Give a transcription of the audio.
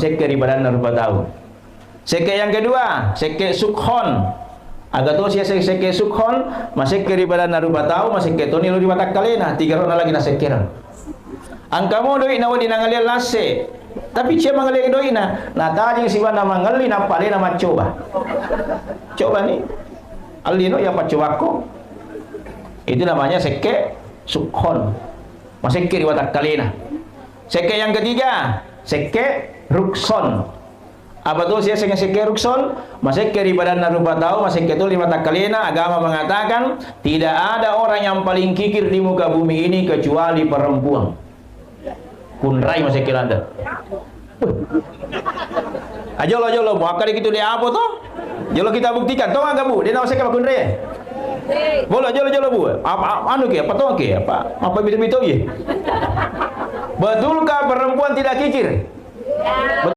seke ribadan rupa tahu. Seke yang kedua, seke sukhon. Agak tuh sih seke sukhon, masih ke ribadan rupa tahu, masih ke toni lu ribatak kalena, 3 rona lagi na sekeran. Angkamu doi na wadi nangalia lase. Tapi cia mangali doi na tadi si wana mangali na pale na coba. Coba nih. Alino ya pacowako. Itu namanya seke sukhon. Masih ke ribatak kalena. Seke yang ketiga, seke rukson. Apa tuh sih seke rukson? Masih ke ribadan rupa tahu, masih ke tu 5 takalena. Agama mengatakan tidak ada orang yang paling kikir di muka bumi ini kecuali perempuan. Kunrai masih kira ada. Ajolo mau akali gitu dia apa toh? Jolo kita buktikan. Toh enggak Bu? Dia nama saya apa kunrai? Boleh jolo Bu. Apa anu ke? Apa toh ke? Apa bitu-bitu ye? Betulkah perempuan tidak kikir?